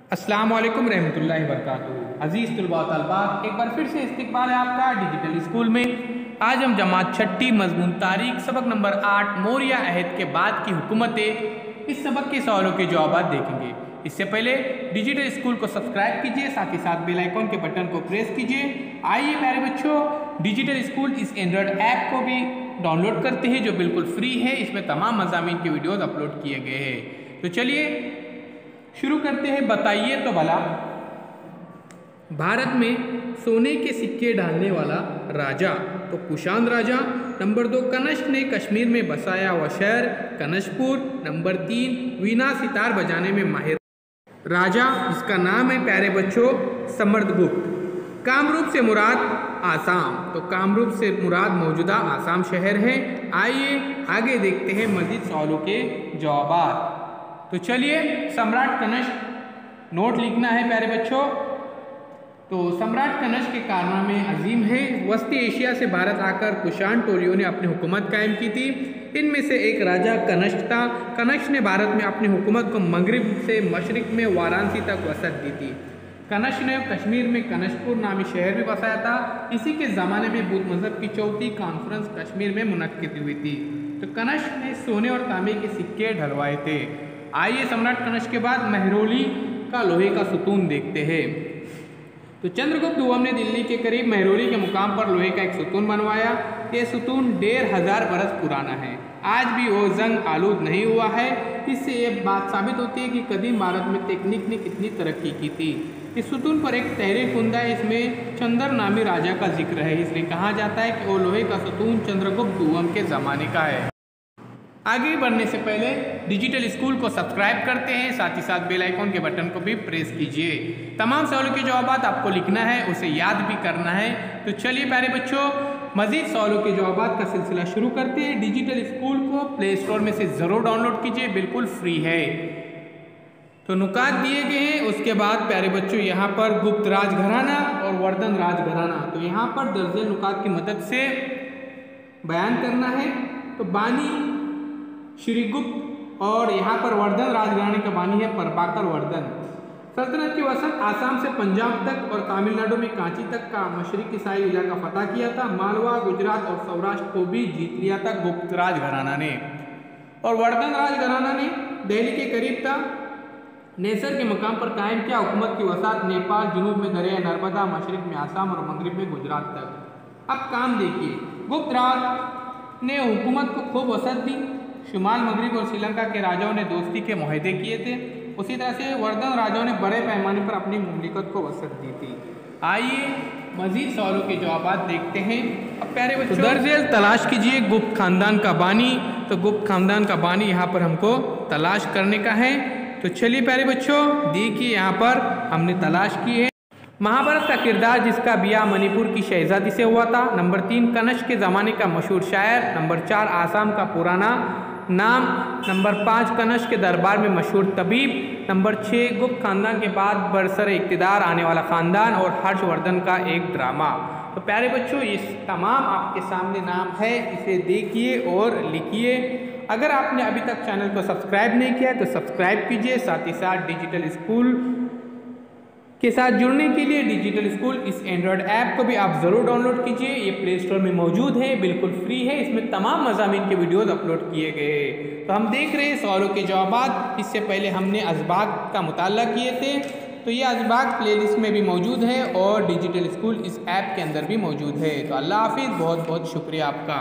अस्सलाम वालेकुम रहमतुल्लाहि व बरकातुहू। अज़ीज़ तलबा व तलबात, एक बार फिर से इस्तकबाल है आपका डिजिटल स्कूल में। आज हम जमात छठी मजमून तारीख सबक नंबर 8 मौर्य अहद के बाद की हुकूमतें, इस सबक के सवालों के जवाब देखेंगे। इससे पहले डिजिटल स्कूल को सब्सक्राइब कीजिए, साथ ही साथ बेल आइकॉन के बटन को प्रेस कीजिए। आइए प्यारे बच्चों, डिजिटल स्कूल इस एंड्रॉयड ऐप को भी डाउनलोड करते हैं जो बिल्कुल फ्री है। इसमें तमाम मज़ामीन के वीडियोज़ अपलोड किए गए हैं। तो चलिए शुरू करते हैं। बताइए तो भला, भारत में सोने के सिक्के डालने वाला राजा तो कुषाण राजा। नंबर 2, कनिष्क ने कश्मीर में बसाया हुआ शहर कनशपुर। नंबर 3, वीणा सितार बजाने में माहिर राजा जिसका नाम है प्यारे बच्चों समर्दगुप्त। कामरूप से मुराद आसाम तो कामरूप से मुराद मौजूदा आसाम शहर है। आइए आगे देखते हैं मजीद सवालों के जवाब। तो चलिए, सम्राट कनिष्क नोट लिखना है प्यारे बच्चों। तो सम्राट कनिष्क के कारनामे अजीम है। वस्ती एशिया से भारत आकर कुषाण टोलियों ने अपनी हुकूमत कायम की थी। इनमें से एक राजा कनिष्क था। कनिष्क ने भारत में अपनी हुकूमत को मगरिब से मशरिक में वाराणसी तक वसत दी थी। कनिष्क ने कश्मीर में कनशपुर नामी शहर भी बसाया था। इसी के ज़माने में बुद्ध मजहब की चौथी कॉन्फ्रेंस कश्मीर में मुनक्किद हुई थी। तो कनिष्क ने सोने और तांबे के सिक्के ढलवाए थे। आइए सम्राट कनिष्क के बाद महरौली का लोहे का सुतून देखते हैं। तो चंद्रगुप्त दूसरे ने दिल्ली के करीब महरौली के मुकाम पर लोहे का एक सुतून बनवाया। यह सुतून 1500 बरस पुराना है। आज भी वो जंग आलूद नहीं हुआ है। इससे ये बात साबित होती है कि कदीम भारत में तकनीक ने कितनी तरक्की की थी। इस सुतून पर एक तहरीर कुंदा है, इसमें चंद्र नामी राजा का जिक्र है। इसलिए कहा जाता है कि वो लोहे का सुतून चंद्रगुप्त दूसरे के ज़माने का है। आगे बढ़ने से पहले डिजिटल स्कूल को सब्सक्राइब करते हैं, साथ ही साथ बेल आइकॉन के बटन को भी प्रेस कीजिए। तमाम सवालों के जवाब आपको लिखना है, उसे याद भी करना है। तो चलिए प्यारे बच्चों, मजीद सवालों के जवाब का सिलसिला शुरू करते हैं। डिजिटल स्कूल को प्ले स्टोर में से ज़रूर डाउनलोड कीजिए, बिल्कुल फ्री है। तो नुकात दिए गए हैं। उसके बाद प्यारे बच्चों यहाँ पर गुप्त राजघराना और वर्धन राजघराना, तो यहाँ पर दर्ज नुकात की मदद से बयान करना है। तो बानी श्री गुप्त और यहाँ पर वर्धन राजघराने का बानी है प्रभाकर वर्धन। सल्तनत की वसत आसाम से पंजाब तक और तमिलनाडु में कांची तक का मशरकी ईसाई इलाका फतह किया था। मालवा, गुजरात और सौराष्ट्र को भी जीत लिया था गुप्त राजघराना ने। और वर्धन राजघराना ने दिल्ली के करीब था नेसर के मकाम पर कायम किया हुकूमत की वसात नेपाल, जुनूब में दरिया नर्मदा, मशरक में आसाम और मगरब में गुजरात तक। अब काम देखिए, गुप्त राज ने हुकूमत को खूब वसत दी। शुमाल, मगरब और श्रीलंका के राजाओं ने दोस्ती के मुआहदे किए थे। उसी तरह से वर्धन राजाओं ने बड़े पैमाने पर अपनी मुमलिकत को वसत दी थी। आइए मजीद सवालों के जवाब देखते हैं। अब प्यारे बच्चों, दर्ज तलाश कीजिए गुप्त खानदान का बानी। तो गुप्त खानदान का बानी यहाँ पर हमको तलाश करने का है। तो चलिए प्यारे बच्चों, देखिए यहाँ पर हमने तलाश की है। महाभारत का किरदार जिसका बिया मणिपुर की शहजादी से हुआ था। नंबर 3, कनिष्क के ज़माने का मशहूर शायर। नंबर 4, आसाम का पुराना नाम। नंबर 5, कनिष्क के दरबार में मशहूर तबीब। नंबर 6, गुप्त खानदान के बाद बरसर इक़्तिदार आने वाला ख़ानदान और हर्षवर्धन का एक ड्रामा। तो प्यारे बच्चों, ये तमाम आपके सामने नाम है, इसे देखिए और लिखिए। अगर आपने अभी तक चैनल को सब्सक्राइब नहीं किया है तो सब्सक्राइब कीजिए। साथ ही साथ डिजिटल स्कूल के साथ जुड़ने के लिए डिजिटल स्कूल इस एंड्रॉयड ऐप को भी आप ज़रूर डाउनलोड कीजिए। ये प्ले स्टोर में मौजूद है, बिल्कुल फ्री है। इसमें तमाम मज़ामीन के वीडियोज़ अपलोड किए गए हैं। तो हम देख रहे हैं सवालों के जवाब। इससे पहले हमने अज़बाग का मुताला किए थे, तो ये अज़बाग प्लेलिस्ट में भी मौजूद है और डिजिटल स्कूल इस ऐप के अंदर भी मौजूद है। तो अल्लाह हाफिज़, बहुत बहुत शुक्रिया आपका।